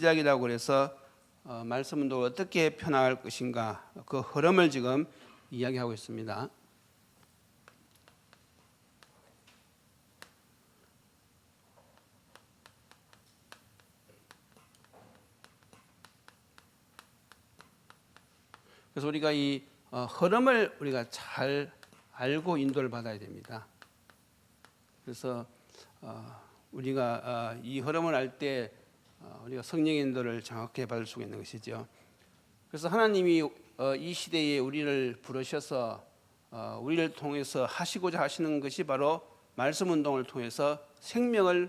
시작이라고 그래서 말씀 운동을 어떻게 펴나갈 것인가 그 흐름을 지금 이야기하고 있습니다. 그래서 우리가 이 흐름을 우리가 잘 알고 인도를 받아야 됩니다. 그래서 우리가 이 흐름을 알 때 우리가 성령의 인도를 정확히 받을 수가 있는 것이죠. 그래서 하나님이 이 시대에 우리를 부르셔서 우리를 통해서 하시고자 하시는 것이 바로 말씀 운동을 통해서 생명을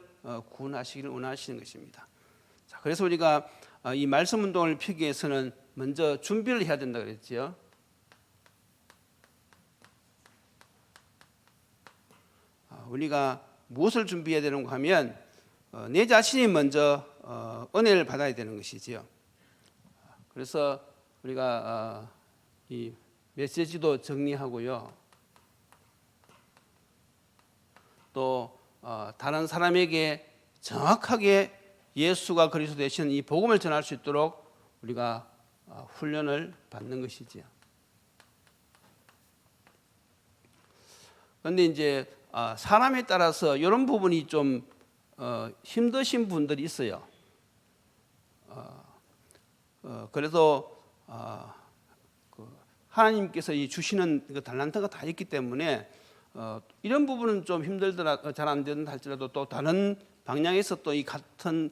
구원하시기를 원하시는 것입니다. 자, 그래서 우리가 이 말씀 운동을 펴기 위해서는 먼저 준비를 해야 된다 그랬죠. 우리가 무엇을 준비해야 되는가 하면 내 자신이 먼저 은혜를 받아야 되는 것이지요. 그래서 우리가 이 메시지도 정리하고요. 또 다른 사람에게 정확하게 예수가 그리스도 되시는 이 복음을 전할 수 있도록 우리가 훈련을 받는 것이지요. 그런데 이제 사람에 따라서 이런 부분이 좀 힘드신 분들이 있어요. 그래도 하나님께서 이 주시는 달란트가 다 있기 때문에 이런 부분은 좀 힘들더라 잘 안 된다 할지라도 또 다른 방향에서 또 이 같은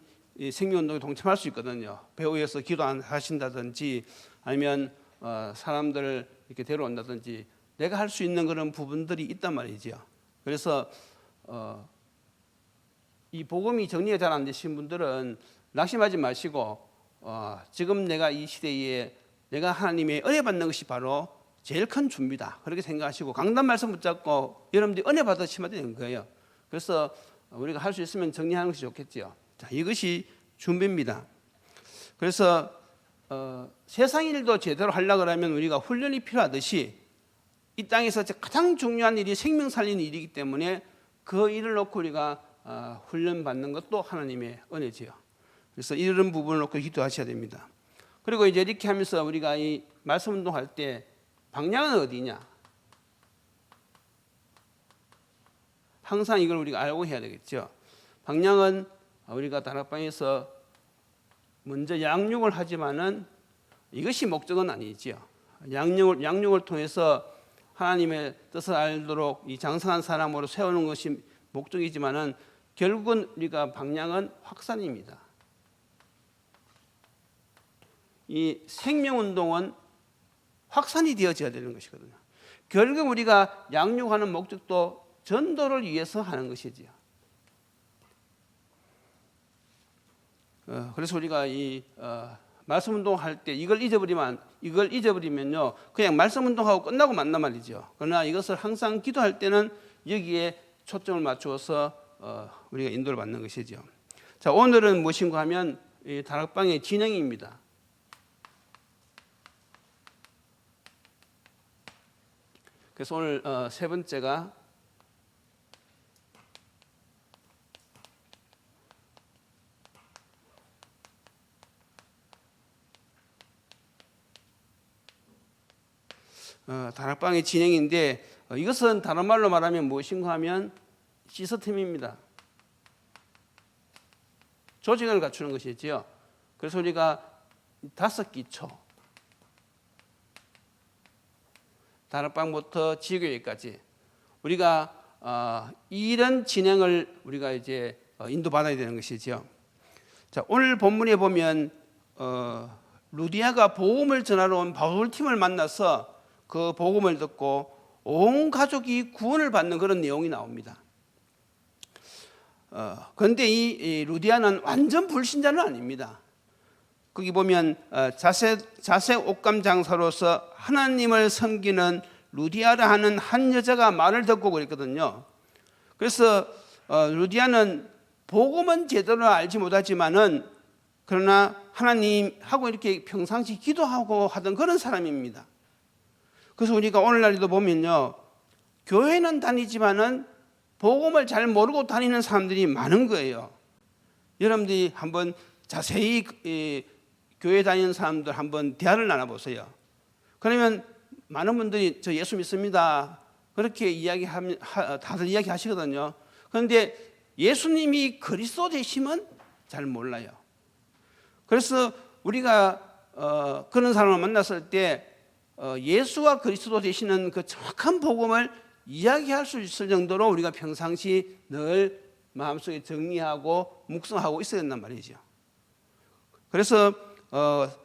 생명운동에 동참할 수 있거든요. 배후에서 기도하신다든지 아니면 사람들을 이렇게 데려온다든지 내가 할 수 있는 그런 부분들이 있단 말이죠. 그래서 이 복음이 정리가 잘 안 되신 분들은 낙심하지 마시고 지금 내가 이 시대에 내가 하나님의 은혜 받는 것이 바로 제일 큰 준비다 그렇게 생각하시고 강단 말씀 붙잡고 여러분들이 은혜 받으시면 되는 거예요. 그래서 우리가 할 수 있으면 정리하는 것이 좋겠죠. 자, 이것이 준비입니다. 그래서 세상 일도 제대로 하려고 하면 우리가 훈련이 필요하듯이 이 땅에서 가장 중요한 일이 생명 살리는 일이기 때문에 그 일을 놓고 우리가 훈련 받는 것도 하나님의 은혜지요. 그래서 이런 부분을 놓고 기도하셔야 됩니다. 그리고 이제 이렇게 하면서 우리가 이 말씀 운동할 때 방향은 어디냐? 항상 이걸 우리가 알고 해야 되겠죠. 방향은 우리가 다락방에서 먼저 양육을 하지만은 이것이 목적은 아니죠. 양육을 통해서 하나님의 뜻을 알도록 이 장성한 사람으로 세우는 것이 목적이지만은 결국은 우리가 방향은 확산입니다. 이 생명운동은 확산이 되어져야 되는 것이거든요. 결국 우리가 양육하는 목적도 전도를 위해서 하는 것이지요. 그래서 우리가 이 말씀 운동할 때 이걸 잊어버리면요 그냥 말씀 운동하고 끝나고 만난 말이죠. 그러나 이것을 항상 기도할 때는 여기에 초점을 맞추어서 우리가 인도를 받는 것이죠. 자, 오늘은 무엇인가 하면 이 다락방의 진행입니다. 그래서 오늘 세 번째가 다락방의 진행인데 이것은 다른 말로 말하면 무엇인가 하면 시스템입니다. 조직을 갖추는 것이지요. 그래서 우리가 5기초 다락방부터 지교회까지 우리가 이런 진행을 우리가 이제 인도받아야 되는 것이죠. 자, 오늘 본문에 보면 루디아가 복음을 전하러 온 바울팀을 만나서 그 복음을 듣고 온 가족이 구원을 받는 그런 내용이 나옵니다. 그런데 이 루디아는 완전 불신자는 아닙니다. 거기 보면 자색 옷감 장사로서 하나님을 섬기는 루디아라 하는 한 여자가 말을 듣고 그랬거든요. 그래서 루디아는 복음은 제대로 알지 못하지만은 그러나 하나님하고 이렇게 평상시 기도하고 하던 그런 사람입니다. 그래서 우리가 오늘날에도 보면요 교회는 다니지만은 복음을 잘 모르고 다니는 사람들이 많은 거예요. 여러분들이 한번 자세히 교회 다니는 사람들 한번 대화를 나눠보세요. 그러면 많은 분들이 저 예수 믿습니다. 그렇게 다들 이야기하시거든요. 그런데 예수님이 그리스도 되심은 잘 몰라요. 그래서 우리가 그런 사람을 만났을 때 예수가 그리스도 되시는 그 정확한 복음을 이야기할 수 있을 정도로 우리가 평상시 늘 마음속에 정리하고 묵상하고 있어야 된단 말이죠. 그래서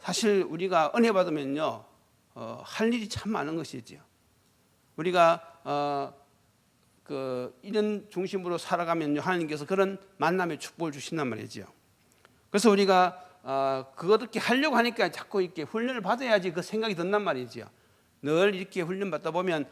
사실 우리가 은혜 받으면요 할 일이 참 많은 것이죠. 우리가 이런 중심으로 살아가면요 하나님께서 그런 만남의 축복을 주신단 말이죠. 그래서 우리가 그렇게 하려고 하니까 자꾸 이렇게 훈련을 받아야지 그 생각이 든단 말이죠. 늘 이렇게 훈련 받다 보면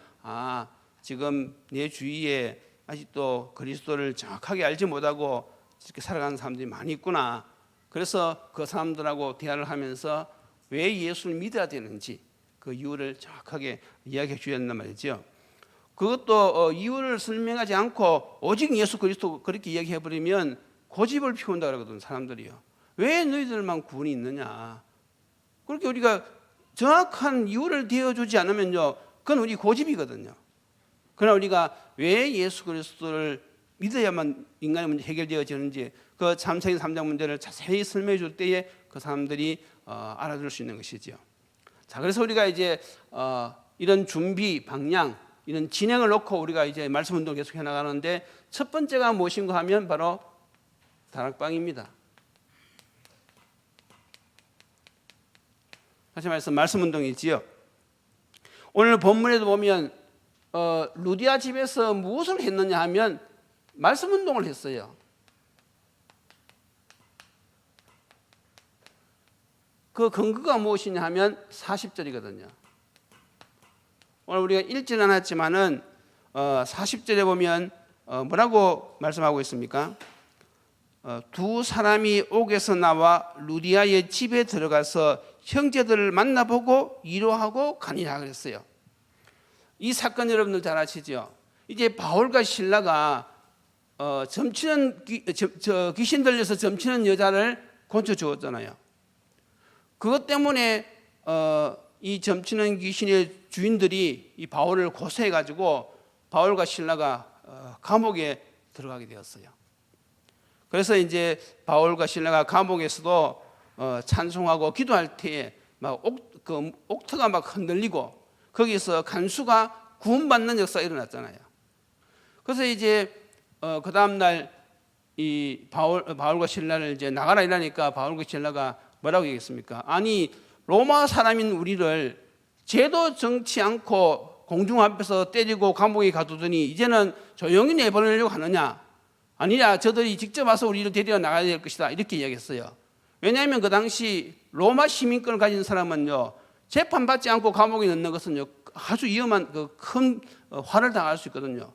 지금 내 주위에 아직도 그리스도를 정확하게 알지 못하고 이렇게 살아가는 사람들이 많이 있구나. 그래서 그 사람들하고 대화를 하면서 왜 예수를 믿어야 되는지 그 이유를 정확하게 이야기해 주어야 된단 말이죠. 그것도 이유를 설명하지 않고 오직 예수 그리스도 그렇게 이야기해 버리면 고집을 피운다 그러거든 사람들이요. 왜 너희들만 구원이 있느냐. 그렇게 우리가 정확한 이유를 대어주지 않으면요 그건 우리 고집이거든요. 그러나 우리가 왜 예수 그리스도를 믿어야만 인간의 문제 해결되어지는지 그 참생의 3장 문제를 자세히 설명해 줄 때에 그 사람들이 알아들을 수 있는 것이죠. 자, 그래서 우리가 이제 이런 준비, 방향, 이런 진행을 놓고 우리가 이제 말씀 운동 계속 해 나가는데 첫 번째가 무엇인가 하면 바로 다락방입니다. 다시 말해서 말씀 운동이지요. 오늘 본문에도 보면 루디아 집에서 무엇을 했느냐 하면 말씀 운동을 했어요. 그 근거가 무엇이냐 하면 40절이거든요. 오늘 우리가 읽지는 않았지만은 40절에 보면 뭐라고 말씀하고 있습니까? 두 사람이 옥에서 나와 루디아의 집에 들어가서 형제들을 만나보고 위로하고 가니라 그랬어요. 이 사건 여러분들 잘 아시죠? 이제 바울과 실라가 귀신 들려서 점치는 여자를 고쳐 주었잖아요. 그것 때문에 이 점치는 귀신의 주인들이 이 바울을 고소해 가지고 바울과 실라가 감옥에 들어가게 되었어요. 그래서 이제 바울과 실라가 감옥에서도 찬송하고 기도할 때에 막 옥터가 막 흔들리고 거기서 간수가 구원받는 역사가 일어났잖아요. 그래서 이제 그 다음 날 이 바울과 실라를 이제 나가라 이러니까 바울과 실라가 뭐라고 얘기했습니까? 아니 로마 사람인 우리를 죄도 정치 않고 공중 앞에서 때리고 감옥에 가두더니 이제는 조용히 내보내려고 하느냐? 아니야, 저들이 직접 와서 우리를 데려 나가야 될 것이다 이렇게 이야기했어요. 왜냐하면 그 당시 로마 시민권을 가진 사람은요 재판받지 않고 감옥에 넣는 것은요 아주 위험한 큰 화를 당할 수 있거든요.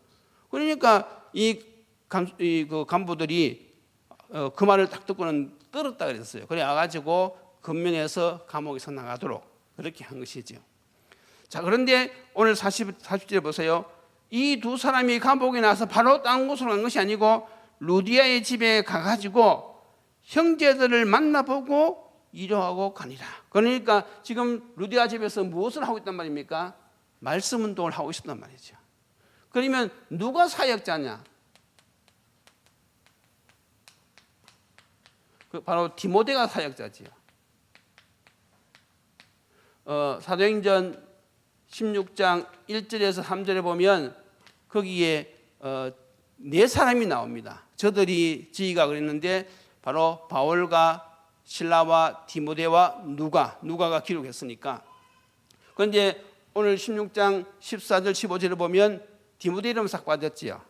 그러니까 그 간부들이 그 말을 딱 듣고는 떨었다 그랬어요. 그래 와가지고 근면해서 감옥에서 나가도록 그렇게 한 것이죠. 자, 그런데 오늘 40절에 보세요. 이 두 사람이 감옥에 나서 바로 다른 곳으로 간 것이 아니고 루디아의 집에 가가지고 형제들을 만나보고 위로하고 가니라. 그러니까 지금 루디아 집에서 무엇을 하고 있단 말입니까? 말씀 운동을 하고 있었단 말이죠. 그러면 누가 사역자냐? 바로 디모데가 사역자지요. 사도행전 16장 1절에서 3절에 보면 거기에 네 사람이 나옵니다. 저들이 지휘가 그랬는데 바로 바울과 실라와 디모데와 누가가 기록했으니까. 그런데 오늘 16장 14절 15절을 보면 디모데 이름 싹 빠졌지요.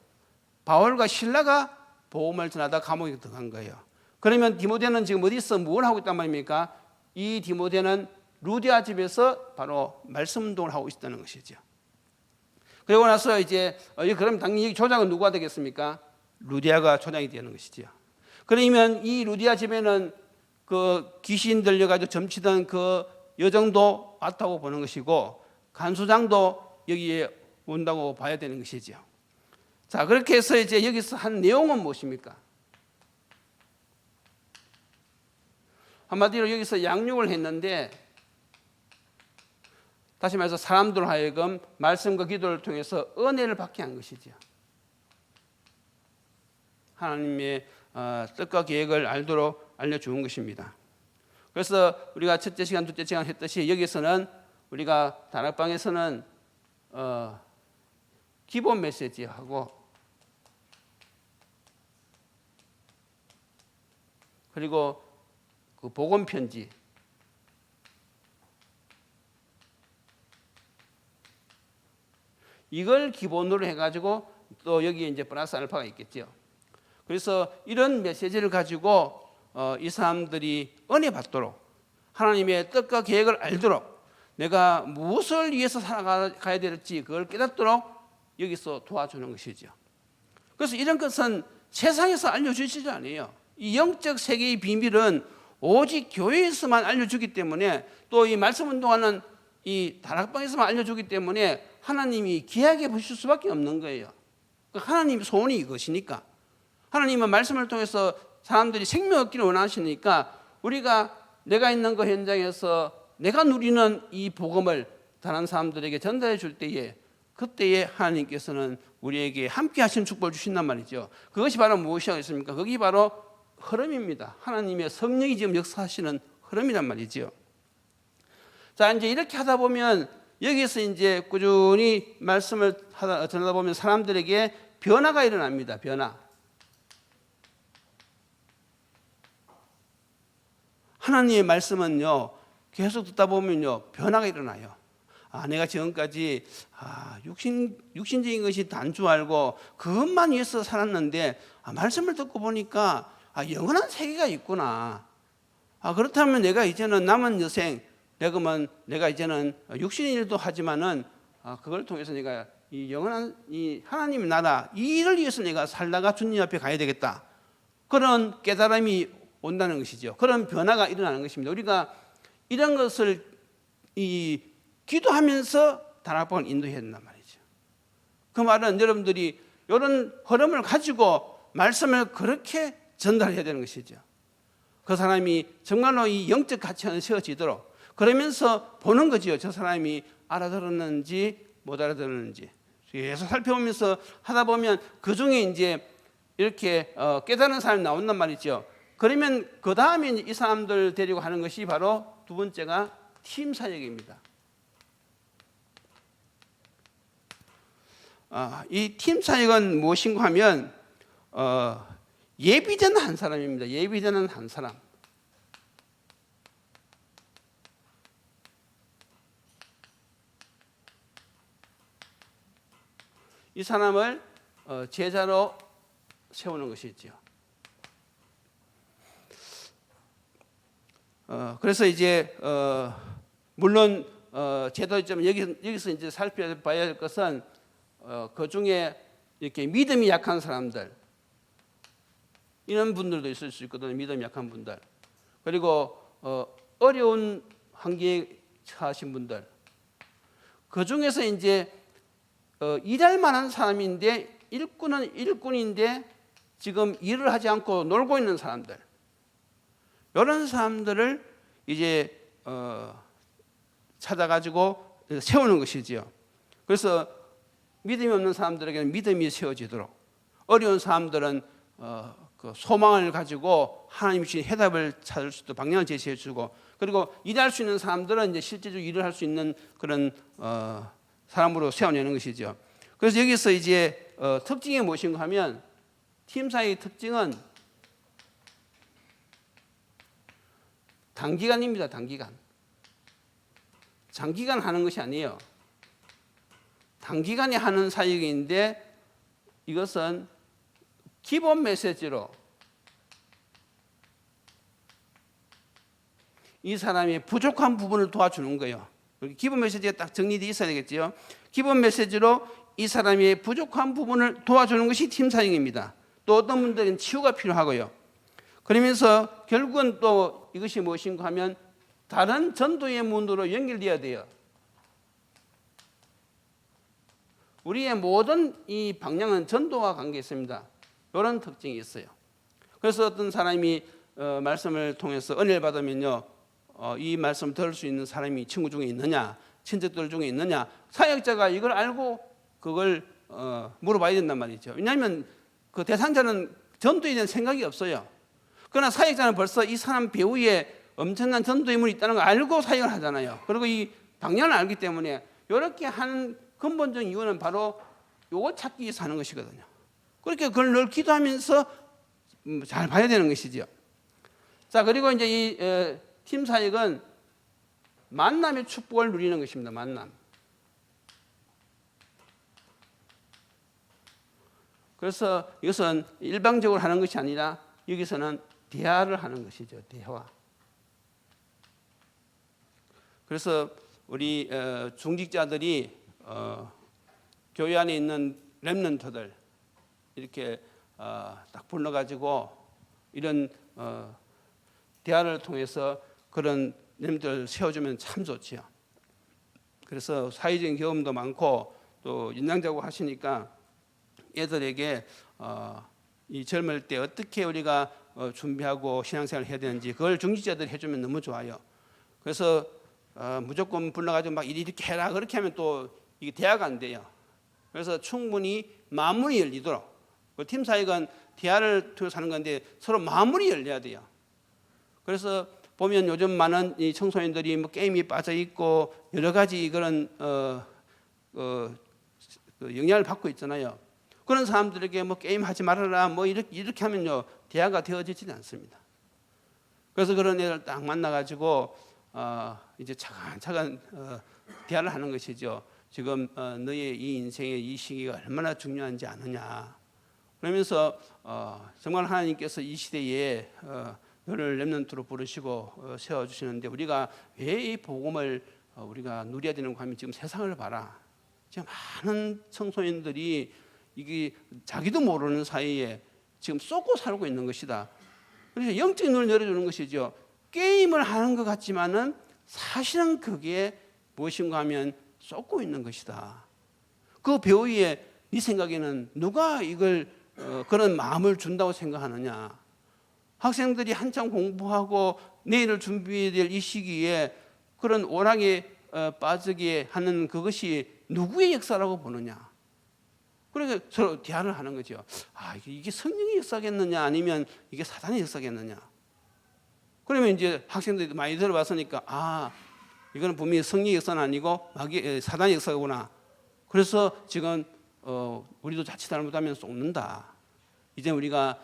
바울과 실라가 복음을 전하다 감옥에 들어간 거예요. 그러면 디모데는 지금 어디서 뭘 하고 있단 말입니까? 이 디모데는 루디아 집에서 바로 말씀 운동을 하고 있다는 것이죠. 그리고 나서 이제 그럼 당연히 조장은 누가 되겠습니까? 루디아가 조장이 되는 것이죠. 그러면 이 루디아 집에는 그 귀신 들려가지고 점치던 그 여정도 왔다고 보는 것이고 간수장도 여기에 온다고 봐야 되는 것이죠. 자, 그렇게 해서 이제 여기서 한 내용은 무엇입니까? 한마디로 여기서 양육을 했는데 다시 말해서 사람들 하여금 말씀과 기도를 통해서 은혜를 받게 한 것이죠. 하나님의 뜻과 계획을 알도록 알려주는 것입니다. 그래서 우리가 첫째 시간, 둘째 시간 했듯이 여기서는 우리가 다락방에서는 기본 메시지하고 그리고 그 복음 편지 이걸 기본으로 해가지고 또 여기에 이제 플러스 알파가 있겠죠. 그래서 이런 메시지를 가지고 이 사람들이 은혜 받도록 하나님의 뜻과 계획을 알도록 내가 무엇을 위해서 살아가야 될지 그걸 깨닫도록 여기서 도와주는 것이죠. 그래서 이런 것은 세상에서 알려주시지 않아요. 이 영적 세계의 비밀은 오직 교회에서만 알려주기 때문에 또 이 말씀 운동하는 이 다락방에서만 알려주기 때문에 하나님이 귀하게 보실 수밖에 없는 거예요. 하나님의 소원이 이것이니까. 하나님은 말씀을 통해서 사람들이 생명 얻기를 원하시니까 우리가 내가 있는 그 현장에서 내가 누리는 이 복음을 다른 사람들에게 전달해 줄 때에 그때에 하나님께서는 우리에게 함께 하신 축복을 주신단 말이죠. 그것이 바로 무엇이겠습니까? 그게 바로 흐름입니다. 하나님의 성령이 지금 역사하시는 흐름이란 말이죠. 자, 이제 이렇게 하다 보면 여기서 이제 꾸준히 말씀을 전하다 보면 사람들에게 변화가 일어납니다. 변화. 하나님의 말씀은요, 계속 듣다 보면요, 변화가 일어나요. 내가 지금까지 육신적인 것이 단 줄 알고 그것만 위해서 살았는데 말씀을 듣고 보니까 영원한 세계가 있구나. 그렇다면 내가 이제는 남은 여생 내가 이제는 육신의 일도 하지만은 그걸 통해서 내가 이 영원한 이 하나님의 나라 이 일을 위해서 내가 살다가 주님 앞에 가야 되겠다. 그런 깨달음이 온다는 것이죠. 그런 변화가 일어나는 것입니다. 우리가 이런 것을 기도하면서 다락방을 인도해야 된단 말이죠. 그 말은 여러분들이 이런 흐름을 가지고 말씀을 그렇게 전달해야 되는 것이죠. 그 사람이 정말로 이 영적 가치관을 세워지도록 그러면서 보는 거지요. 저 사람이 알아들었는지 못 알아들었는지 계속 살펴보면서 하다 보면 그 중에 이제 이렇게 깨달은 사람이 나온단 말이죠. 그러면 그 다음에 이 사람들 데리고 하는 것이 바로 두 번째가 팀 사역입니다. 이 팀 사역은 무엇인가 하면 예비되는 한 사람입니다. 예비되는 한 사람. 이 사람을 제자로 세우는 것이죠. 그래서 이제 물론 제도점 여기서 이제 살펴봐야 할 것은 그 중에 이렇게 믿음이 약한 사람들 이런 분들도 있을 수 있거든요. 믿음이 약한 분들 그리고 어려운 환경에 처하신 분들 그 중에서 이제 일할 만한 사람인데 일꾼은 일꾼인데 지금 일을 하지 않고 놀고 있는 사람들 이런 사람들을 이제 찾아가지고 세우는 것이지요. 그래서 믿음이 없는 사람들에게는 믿음이 세워지도록 어려운 사람들은 그 소망을 가지고 하나님이 주신 해답을 찾을 수 있도록 방향을 제시해 주고 그리고 일할 수 있는 사람들은 이제 실제적으로 일을 할 수 있는 그런 사람으로 세워내는 것이죠. 그래서 여기서 이제 특징이 무엇인가 하면 팀사의 특징은 단기간입니다. 단기간. 장기간 하는 것이 아니에요. 단기간에 하는 사역인데 이것은 기본 메시지로 이 사람의 부족한 부분을 도와주는 거예요. 기본 메시지가 딱 정리되어 있어야 되겠죠. 기본 메시지로 이 사람의 부족한 부분을 도와주는 것이 팀 사역입니다. 또 어떤 분들은 치유가 필요하고요. 그러면서 결국은 또 이것이 무엇인가 하면 다른 전도의 문으로 연결되어야 돼요. 우리의 모든 이 방향은 전도와 관계 있습니다. 이런 특징이 있어요. 그래서 어떤 사람이 말씀을 통해서 은혜를 받으면요, 이 말씀 들을 수 있는 사람이 친구 중에 있느냐, 친척들 중에 있느냐, 사역자가 이걸 알고 그걸 물어봐야 된단 말이죠. 왜냐하면 그 대상자는 전도에 대한 생각이 없어요. 그러나 사역자는 벌써 이 사람 배후에 엄청난 전도 인물이 있다는 걸 알고 사역을 하잖아요. 그리고 이 방향을 알기 때문에 이렇게 하는 근본적인 이유는 바로 요거 찾기 위해서 하는 것이거든요. 그렇게 그걸 늘 기도하면서 잘 봐야 되는 것이죠. 자, 그리고 이제 이 팀 사역은 만남의 축복을 누리는 것입니다. 만남. 그래서 이것은 일방적으로 하는 것이 아니라 여기서는 대화를 하는 것이죠. 대화. 그래서 우리 중직자들이 교회 안에 있는 렘넌트들 이렇게 딱 불러가지고 이런 대화를 통해서 그런 렘넌트를 세워주면 참 좋지요. 그래서 사회적인 경험도 많고 또 연장자고 하시니까 애들에게 이 젊을 때 어떻게 우리가 준비하고 신앙생활을 해야 되는지 그걸 중직자들이 해주면 너무 좋아요. 그래서 무조건 불러가지고 막 이렇게 해라 그렇게 하면 또 이게 대화가 안 돼요. 그래서 충분히 마음문이 열리도록 팀 사역은 대화를 통해서 하는 건데 서로 마음문이 열려야 돼요. 그래서 보면 요즘 많은 이 청소년들이 뭐 게임에 빠져 있고 여러 가지 그런 영향을 받고 있잖아요. 그런 사람들에게 뭐 게임 하지 말아라 뭐 이렇게 하면요 대화가 되어지지 않습니다. 그래서 그런 애들 딱 만나가지고 이제 차근차근 대화를 하는 것이죠. 지금 너의 이 인생의 이 시기가 얼마나 중요한지 아느냐. 그러면서 정말 하나님께서 이 시대에 너를 렘넌트로 부르시고 세워주시는데 우리가 왜 이 복음을 우리가 누려야 되는가 하면 지금 세상을 봐라. 지금 많은 청소년들이 이게 자기도 모르는 사이에 지금 쏟고 살고 있는 것이다. 그래서 영적인 눈을 열어주는 것이죠. 게임을 하는 것 같지만은 사실은 그게 무엇인가 하면 쏟고 있는 것이다. 그 배우에 네 생각에는 누가 이걸 그런 마음을 준다고 생각하느냐. 학생들이 한참 공부하고 내일을 준비해야 될 이 시기에 그런 오락에 빠지게 하는 그것이 누구의 역사라고 보느냐. 그러니까 서로 대화를 하는 거죠. 이게 성령의 역사겠느냐 아니면 이게 사단의 역사겠느냐. 그러면 이제 학생들이 많이 들어봤으니까 이거는 분명히 성령의 역사는 아니고 사단의 역사구나. 그래서 지금 우리도 자칫 잘못하면 쏟는다. 이제 우리가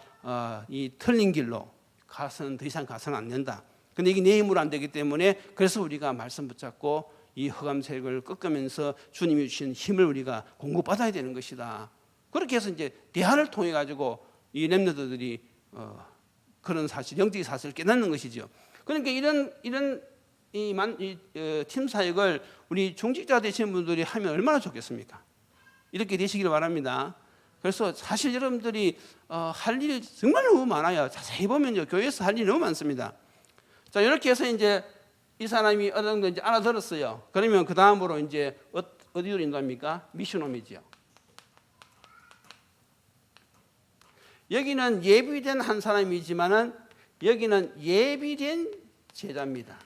이 틀린 길로 가서는 더 이상 가서는 안 된다. 근데 이게 내 힘으로 안 되기 때문에 그래서 우리가 말씀 붙잡고 이 흑암 세력을 꺾으면서 주님이 주신 힘을 우리가 공급받아야 되는 것이다. 그렇게 해서 이제 대화를 통해 가지고 이 렘넌트들이 그런 사실, 영적인 사실을 깨닫는 것이죠. 그러니까 이런 팀 사역을 우리 중직자 되신 분들이 하면 얼마나 좋겠습니까? 이렇게 되시기를 바랍니다. 그래서 사실 여러분들이 할 일이 정말 너무 많아요. 자세히 보면요, 교회에서 할 일이 너무 많습니다. 자, 이렇게 해서 이제 이 사람이 어느 정도 이제 알아들었어요. 그러면 그 다음으로 이제 어디로 인도합니까? 미션홈이지요. 여기는 예비된 한 사람이지만은 여기는 예비된 제자입니다.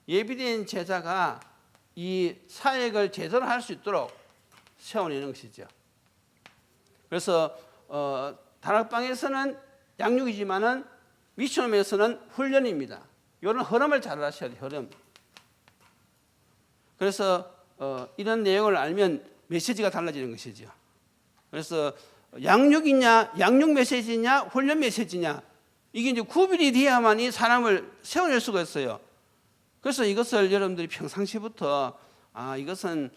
예비된 제자가 이 사역을 제대로 할 수 있도록 세워내는 것이죠. 그래서 다락방에서는 양육이지만은 미션홈에서는 훈련입니다. 이런 흐름을 잘 아셔야 돼요. 흐름. 그래서 이런 내용을 알면 메시지가 달라지는 것이죠. 그래서 양육이냐, 양육 메시지냐, 훈련 메시지냐, 이게 이제 구별이 돼야만이 사람을 세워낼 수가 있어요. 그래서 이것을 여러분들이 평상시부터 이것은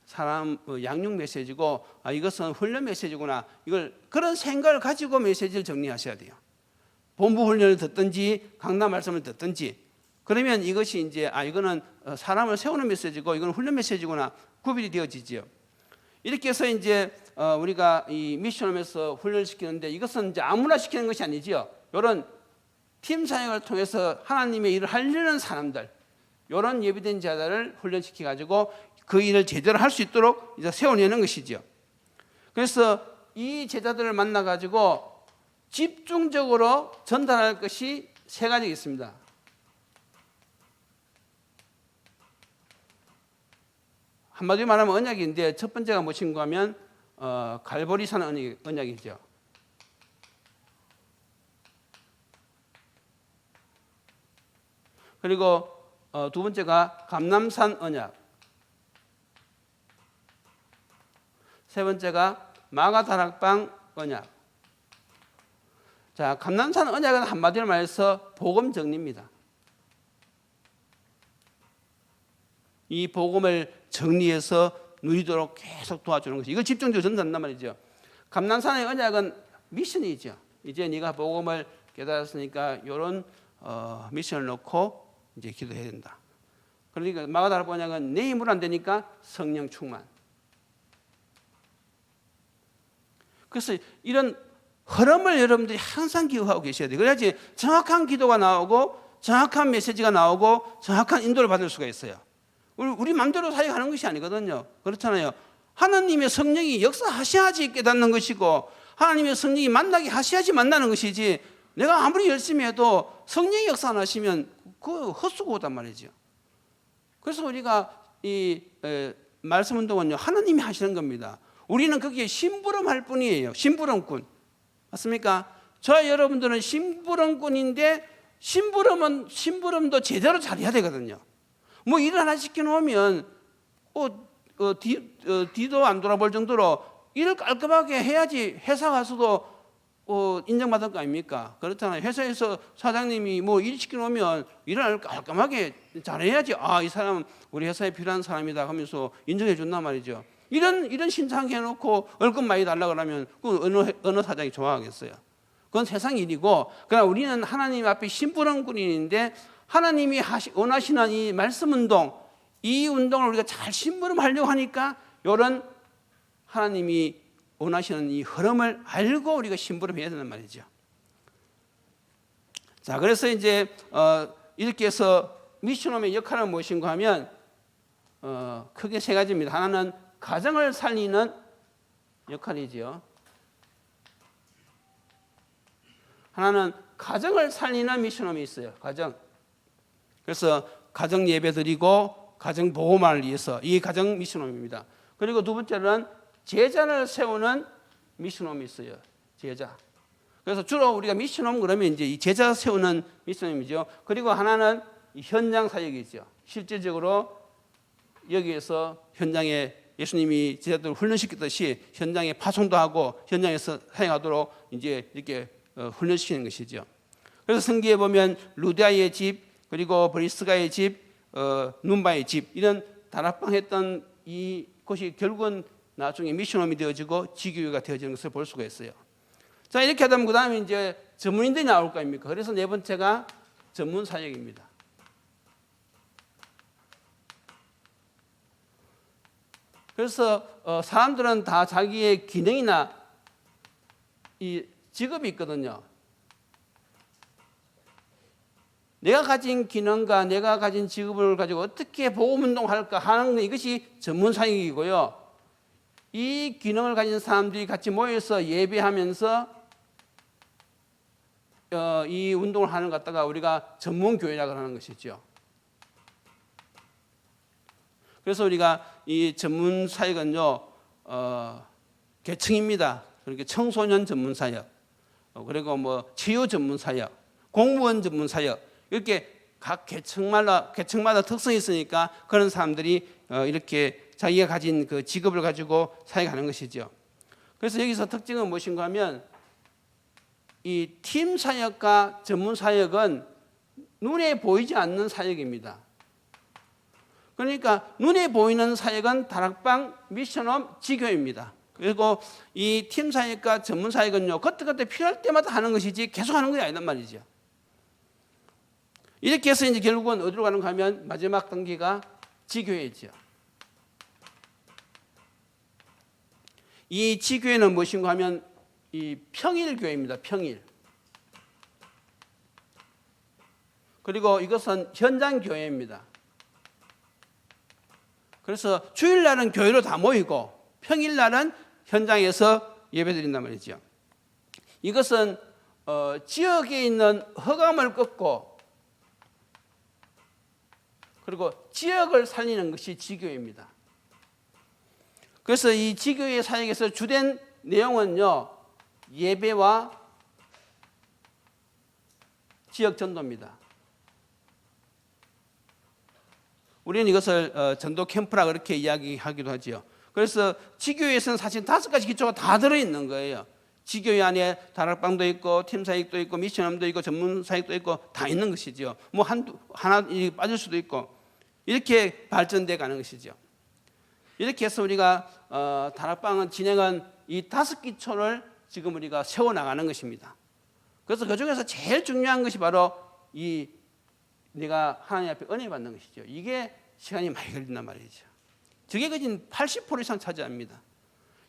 사람 양육 메시지고 이것은 훈련 메시지구나, 이걸 그런 생각을 가지고 메시지를 정리하셔야 돼요. 본부 훈련을 듣든지 강단 말씀을 듣든지, 그러면 이것이 이제 이거는 사람을 세우는 메시지고 이건 훈련 메시지구나 구별이 되어지죠. 이렇게 해서 이제 우리가 이 미션홈에서 훈련을 시키는데 이것은 이제 아무나 시키는 것이 아니지요. 이런 팀 사역을 통해서 하나님의 일을 하려는 사람들, 이런 예비된 자들을 훈련시켜 가지고 그 일을 제대로 할 수 있도록 이제 세워내는 것이죠. 그래서 이 제자들을 만나 가지고 집중적으로 전달할 것이 세 가지가 있습니다. 한마디로 말하면 언약인데 첫 번째가 무엇인가 하면 갈보리산 언약이죠. 그리고 두 번째가 감람산 언약. 세 번째가 마가다락방 언약. 자, 감람산 언약은 한마디로 말해서 복음 정리입니다. 이 복음을 정리해서 누리도록 계속 도와주는 것이, 이걸 집중적으로 전달한단 말이죠. 감람산의 언약은 미션이죠. 이제 네가 복음을 깨달았으니까 이런 미션을 놓고 이제 기도해야 된다. 그러니까 마가다락방 언약은 내 힘으로 안 되니까 성령 충만. 그래서 이런 흐름을 여러분들이 항상 기억하고 계셔야 돼요. 그래야지 정확한 기도가 나오고 정확한 메시지가 나오고 정확한 인도를 받을 수가 있어요. 우리 마음대로 사역하는 것이 아니거든요. 그렇잖아요. 하나님의 성령이 역사하셔야지 깨닫는 것이고 하나님의 성령이 만나게 하셔야지 만나는 것이지, 내가 아무리 열심히 해도 성령이 역사 안 하시면 그 헛수고단 말이죠. 그래서 우리가 이 말씀 운동은요, 하나님이 하시는 겁니다. 우리는 거기에 심부름할 뿐이에요. 심부름꾼. 맞습니까? 저와 여러분들은 심부름꾼인데 심부름도 제대로 잘해야 되거든요. 뭐 일을 하나 시켜놓으면 뒤도 안 돌아볼 정도로 일을 깔끔하게 해야지 회사 가서도 인정받을 거 아닙니까? 그렇잖아요. 회사에서 사장님이 뭐 일 시켜놓으면 일을 깔끔하게 잘해야지, 아, 이 사람은 우리 회사에 필요한 사람이다 하면서 인정해 준단 말이죠. 이런 신청 해놓고 월급 많이 달라 그러면 그 어느 사장이 좋아하겠어요? 그건 세상 일이고, 그러나 우리는 하나님 앞에 심부름꾼인데 하나님이 원하시는 이 말씀 운동, 이 운동을 우리가 잘 심부름하려고 하니까 이런 하나님이 원하시는 이 흐름을 알고 우리가 심부름해야 되는 말이죠. 자, 그래서 이제 이렇게 해서 미션홈의 역할은 무엇인가 하면 크게 세 가지입니다. 하나는 가정을 살리는 역할이지요. 하나는 가정을 살리는 미션홈이 있어요. 가정. 그래서 가정 예배 드리고 가정 보호만을 위해서, 이 가정 미션홈입니다. 그리고 두 번째는 제자를 세우는 미션홈이 있어요. 제자. 그래서 주로 우리가 미션홈 그러면 이제 이 제자 세우는 미션홈이죠. 그리고 하나는 현장 사역이죠. 실질적으로 여기에서 현장에 예수님이 제자들을 훈련시켰듯이 현장에 파송도 하고 현장에서 사용하도록 이제 이렇게 훈련시키는 것이죠. 그래서 성경에 보면 루디아의 집, 그리고 브리스가의 집, 눈바의 집, 이런 다락방했던 이 곳이 결국은 나중에 미션홈이 되어지고 지교회가 되어지는 것을 볼 수가 있어요. 자, 이렇게 하다 보면 그 다음에 이제 전문인들이 나올 거 아닙니까? 그래서 네 번째가 전문 사역입니다. 그래서 사람들은 다 자기의 기능이나 이 직업이 있거든요. 내가 가진 기능과 내가 가진 직업을 가지고 어떻게 복음운동할까 하는 이것이 전문 사역이고요. 이 기능을 가진 사람들이 같이 모여서 예배하면서 이 운동을 하는 것 갖다가 우리가 전문교회라고 하는 것이죠. 그래서 우리가 이 전문 사역은요, 계층입니다. 그러니까 청소년 전문 사역, 그리고 뭐 치유 전문 사역, 공무원 전문 사역, 이렇게 각 계층마다 특성이 있으니까 그런 사람들이 이렇게 자기가 가진 그 직업을 가지고 사역하는 것이죠. 그래서 여기서 특징은 무엇인가 하면 이 팀 사역과 전문 사역은 눈에 보이지 않는 사역입니다. 그러니까 눈에 보이는 사역은 다락방, 미션홈, 지교입니다. 그리고 이 팀 사역과 전문 사역은요, 그때 필요할 때마다 하는 것이지 계속 하는 게 아니란 말이죠. 이렇게 해서 이제 결국은 어디로 가는가 하면 마지막 단계가 지교회죠. 이 지교회는 무엇인가 하면 이 평일교회입니다. 평일. 그리고 이것은 현장교회입니다. 그래서 주일날은 교회로 다 모이고 평일날은 현장에서 예배드린단 말이죠. 이것은 지역에 있는 흑암을 꺾고 그리고 지역을 살리는 것이 지교회입니다. 그래서 이 지교회 사역에서 주된 내용은요, 예배와 지역 전도입니다. 우리는 이것을 전도 캠프라 그렇게 이야기하기도 하지요. 그래서 지교회에서는 사실 5가지 기초가 다 들어있는 거예요. 지교회 안에 다락방도 있고 팀 사역도 있고 미션함도 있고 전문 사역도 있고 다 있는 것이죠. 뭐 하나 빠질 수도 있고 이렇게 발전돼 가는 것이죠. 이렇게 해서 우리가 다락방은 진행은 이 5기초를 지금 우리가 세워 나가는 것입니다. 그래서 그 중에서 제일 중요한 것이 바로 이 내가 하나님 앞에 은혜 받는 것이죠. 이게 시간이 많이 걸린단 말이죠. 저게 거진 80% 이상 차지합니다.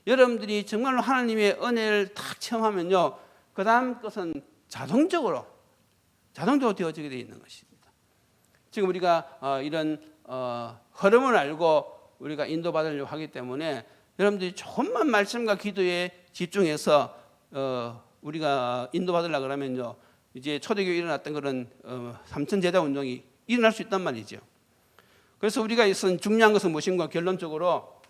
여러분들이 정말로 하나님의 은혜를 딱 체험하면요, 그 다음 것은 자동적으로 되어지게 되어 있는 것입니다. 지금 우리가 이런 흐름을 알고 우리가 인도받으려고 하기 때문에 여러분들이 조금만 말씀과 기도에 집중해서 우리가 인도받으려고 그러면요, 이제 초대교회에 일어났던 그런 삼천제자 운동이 일어날 수 있단 말이죠. 그래서 우리가 있은 중요한 것은 무엇인가? 결론적으로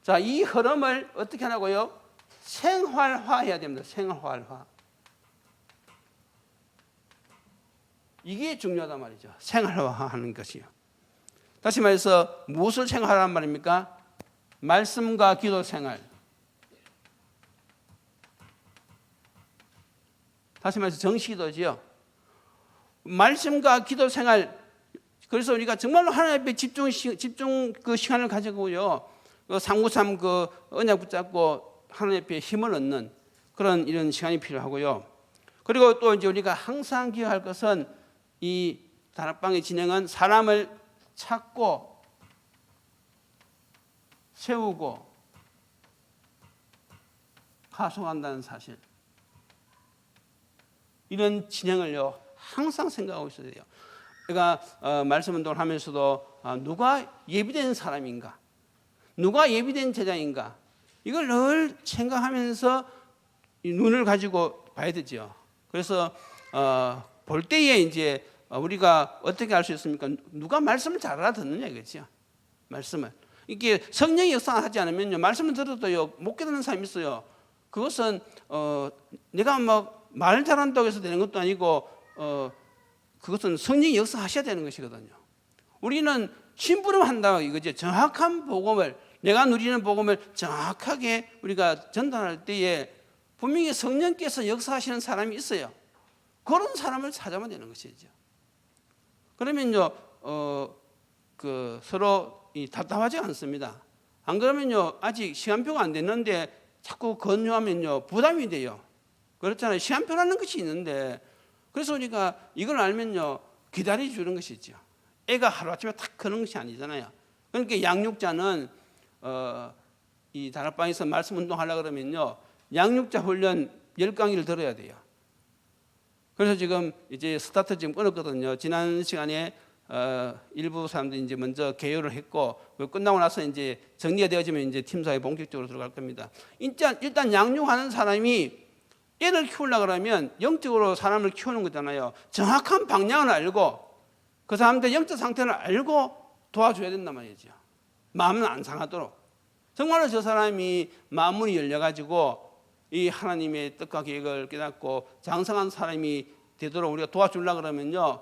자, 이 흐름을 어떻게 하냐고요? 생활화해야 됩니다. 생활화. 이게 중요하단 말이죠. 생활화하는 것이요. 다시 말해서 무엇을 생활하란 말입니까? 말씀과 기도 생활. 다시 말해서 정시기도지요. 말씀과 기도 생활. 그래서 우리가 정말로 하나님 앞에 집중 그 시간을 가지고요. 그 393 그 언약 붙잡고 하나님 앞에 힘을 얻는 그런 이런 시간이 필요하고요. 그리고 또 이제 우리가 항상 기억할 것은 이 다락방의 진행은 사람을 찾고 세우고 파송한다는 사실. 이런 진행을요 항상 생각하고 있어야 돼요. 그러니까 말씀 운동을 하면서도 누가 예비된 사람인가, 누가 예비된 제자인가, 이걸 늘 생각하면서 눈을 가지고 봐야 되죠. 그래서 볼 때에 이제 우리가 어떻게 알 수 있습니까? 누가 말씀을 잘 알아듣느냐 이거죠. 말씀을 이게 성령이 역사하지 않으면요, 말씀을 들어도요 못 깨닫는 사람이 있어요. 그것은 내가 막 말 잘한다고 해서 되는 것도 아니고 그것은 성령이 역사하셔야 되는 것이거든요. 우리는 심부름한다 이거죠. 정확한 복음을, 내가 누리는 복음을 정확하게 우리가 전달할 때에 분명히 성령께서 역사하시는 사람이 있어요. 그런 사람을 찾아만 되는 것이죠. 그러면요 그 서로 답답하지 않습니다. 안 그러면요 아직 시간표가 안 됐는데 자꾸 권유하면요 부담이 돼요. 그렇잖아요. 시간표라는 것이 있는데, 그래서 우리가 이걸 알면요 기다려 주는 것이죠. 애가 하루아침에 탁 크는 것이 아니잖아요. 그러니까 양육자는 이 다락방에서 말씀 운동하려고 그러면요 양육자 훈련 10강의를 들어야 돼요. 그래서 지금 이제 스타트 지금 끊었거든요. 지난 시간에 일부 사람들이 이제 먼저 개요를 했고, 끝나고 나서 이제 정리가 되어지면 이제 팀사에 본격적으로 들어갈 겁니다. 일단 양육하는 사람이 애를 키우려고 그러면 영적으로 사람을 키우는 거잖아요. 정확한 방향을 알고 그 사람들의 영적 상태를 알고 도와줘야 된단 말이죠. 마음은 안 상하도록. 정말로 저 사람이 마음문이 열려가지고 이 하나님의 뜻과 계획을 깨닫고 장성한 사람이 되도록 우리가 도와주려고 그러면요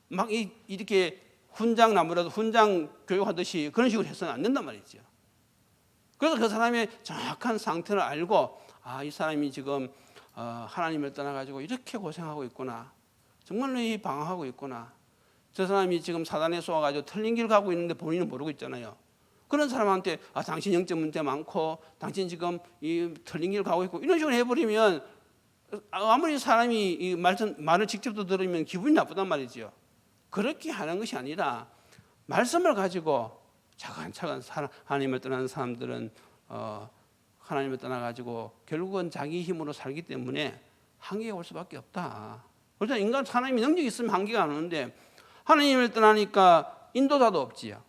막 이렇게 훈장나무라도 훈장 교육하듯이 그런 식으로 해서는 안 된단 말이죠. 그래서 그 사람의 정확한 상태를 알고 이 사람이 지금 하나님을 떠나가지고 이렇게 고생하고 있구나, 정말로 이 방황하고 있구나, 저 사람이 지금 사단에 쏘아가지고 틀린 길 가고 있는데 본인은 모르고 있잖아요. 그런 사람한테 당신 영적 문제 많고 당신 지금 이 틀린 길 가고 있고 이런 식으로 해버리면 아무리 사람이 이 말을 직접 들으면 기분이 나쁘단 말이죠. 그렇게 하는 것이 아니라 말씀을 가지고 차근차근 하나님을 떠나는 사람들은 하나님을 떠나가지고 결국은 자기 힘으로 살기 때문에 한계가 올 수밖에 없다. 그래서 인간 하나님이 능력이 있으면 한계가 안 오는데 하나님을 떠나니까 인도자도 없지요.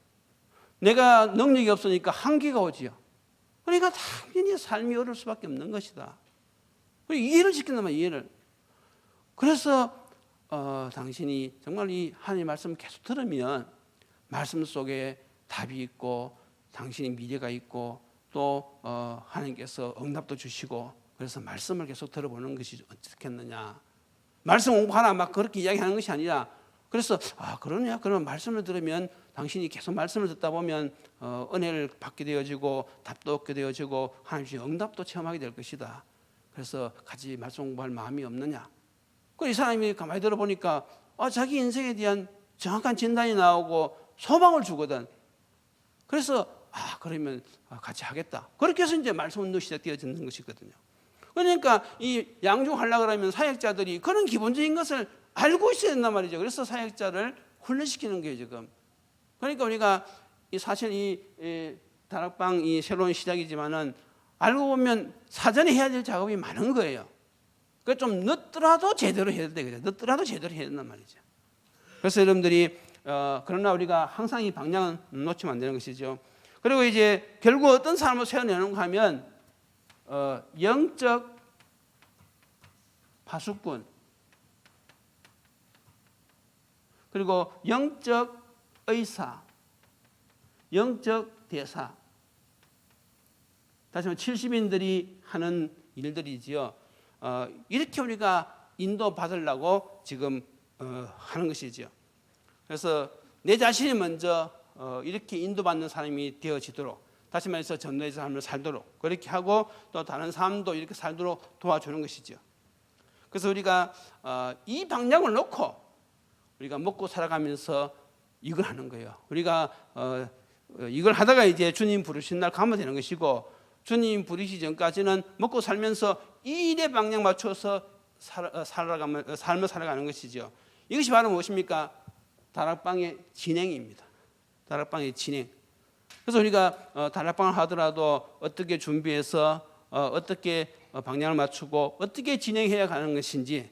내가 능력이 없으니까 한계가 오지요. 그러니까 당연히 삶이 어려울 수밖에 없는 것이다. 그리고 이해를 시킨단 말이에요. 이해를. 그래서 당신이 정말 이 하나님의 말씀을 계속 들으면 말씀 속에 답이 있고 당신의 미래가 있고 또 하나님께서 응답도 주시고 그래서 말씀을 계속 들어보는 것이 어떻겠느냐. 말씀 공부하라 막 그렇게 이야기하는 것이 아니라 그래서 그러냐. 그러면 말씀을 들으면 당신이 계속 말씀을 듣다 보면 은혜를 받게 되어지고 답도 얻게 되어지고 하나님의 응답도 체험하게 될 것이다. 그래서 같이 말씀 공부할 마음이 없느냐. 이 사람이 가만히 들어보니까 자기 인생에 대한 정확한 진단이 나오고 소망을 주거든. 그래서 그러면 같이 하겠다. 그렇게 해서 이제 말씀 운동 시작되어지는 것이거든요. 그러니까 이 양육하려고 하면 사역자들이 그런 기본적인 것을 알고 있어야 된단 말이죠. 그래서 사역자를 훈련시키는 거예요, 지금. 그러니까 우리가 사실 이 다락방 이 새로운 시작이지만은 알고 보면 사전에 해야 될 작업이 많은 거예요. 그 좀 늦더라도 제대로 해야 되거든요. 늦더라도 제대로 해야 된단 말이죠. 그래서 여러분들이 그러나 우리가 항상 이 방향은 놓치면 안 되는 것이죠. 그리고 이제 결국 어떤 삶을 세워내는가 하면 영적 파수꾼 그리고 영적 의사, 영적 대사. 다시 말해 70인들이 하는 일들이지요. 이렇게 우리가 인도 받으려고 지금 하는 것이죠. 그래서 내 자신이 먼저 이렇게 인도받는 사람이 되어지도록 다시 말해서 전도의 삶을 살도록 그렇게 하고 또 다른 사람도 이렇게 살도록 도와주는 것이죠. 그래서 우리가 이 방향을 놓고 우리가 먹고 살아가면서 이걸 하는 거예요. 우리가 이걸 하다가 이제 주님 부르신 날 가면 되는 것이고 주님 부르시기 전까지는 먹고 살면서 이 일의 방향 맞춰서 삶을 살아가는 것이죠. 이것이 바로 무엇입니까? 다락방의 진행입니다. 다락방의 진행. 그래서 우리가 다락방을 하더라도 어떻게 준비해서 어떻게 방향을 맞추고 어떻게 진행해야 가는 것인지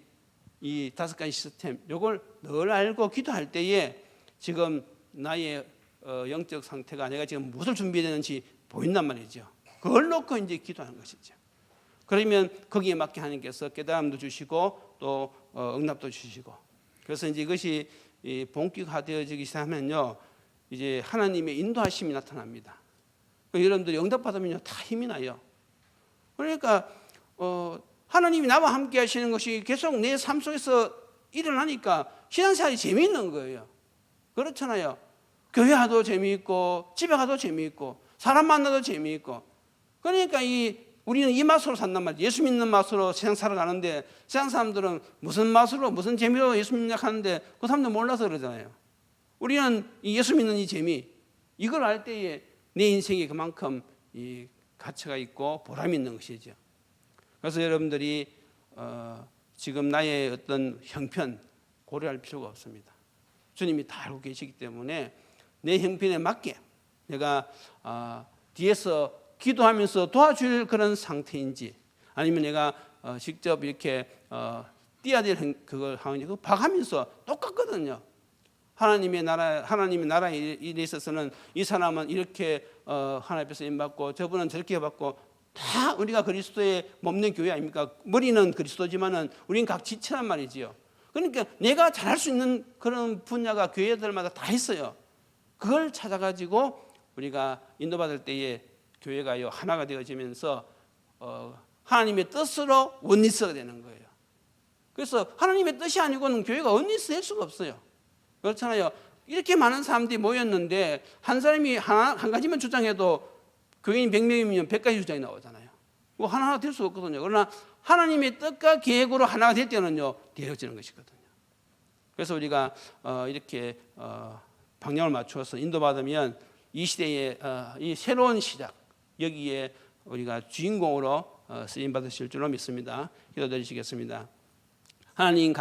이 5가지 시스템 이걸 늘 알고 기도할 때에 지금 나의 영적 상태가 내가 지금 무엇을 준비되는지 보인단 말이죠. 그걸 놓고 이제 기도하는 것이죠. 그러면 거기에 맞게 하나님께서 깨달음도 주시고 또 응답도 주시고 그래서 이제 이것이 본격화되어지기 시작하면요 이제 하나님의 인도하심이 나타납니다. 여러분들이 응답받으면요 다 힘이 나요. 그러니까 하나님이 나와 함께 하시는 것이 계속 내 삶 속에서 일어나니까 신앙생활이 재미있는 거예요. 그렇잖아요. 교회 가도 재미있고 집에 가도 재미있고 사람 만나도 재미있고 그러니까 우리는 이 맛으로 산단 말이에요. 예수 믿는 맛으로 세상 살아가는데 세상 사람들은 무슨 맛으로 무슨 재미로 예수 믿는 하는데 그 사람들 몰라서 그러잖아요. 우리는 이 예수 믿는 이 재미 이걸 알 때에 내 인생에 그만큼 이 가치가 있고 보람이 있는 것이죠. 그래서 여러분들이 지금 나의 어떤 형편 고려할 필요가 없습니다. 주님이 다 알고 계시기 때문에 내 형편에 맞게 내가 뒤에서 기도하면서 도와줄 그런 상태인지 아니면 내가 직접 이렇게 뛰어야 될 그걸 하는지 그거 봐가면서 똑같거든요. 하나님의 나라의 일에 있어서는 이 사람은 이렇게 하나님 앞에서 임받고 저분은 저렇게 받고 다 우리가 그리스도의 몸된 교회 아닙니까? 머리는 그리스도지만은 우리는 각 지체란 말이지요. 그러니까 내가 잘할 수 있는 그런 분야가 교회들마다 다 있어요. 그걸 찾아가지고 우리가 인도받을 때에 교회가 하나가 되어지면서 하나님의 뜻으로 원리스가 되는 거예요. 그래서 하나님의 뜻이 아니고는 교회가 원리스 될 수가 없어요. 그렇잖아요. 이렇게 많은 사람들이 모였는데 한 사람이 한 가지만 주장해도 교인이 100명이면 100가지 주장이 나오잖아요. 뭐 하나하나 될 수 없거든요. 그러나 하나님의 뜻과 계획으로 하나가 될 때는요 되어지는 것이거든요. 그래서 우리가 이렇게 방향을 맞추어서 인도받으면 이 시대의 이 새로운 시작 여기에 우리가 주인공으로 쓰임 받으실 줄로 믿습니다. 기도드리시겠습니다. 하나님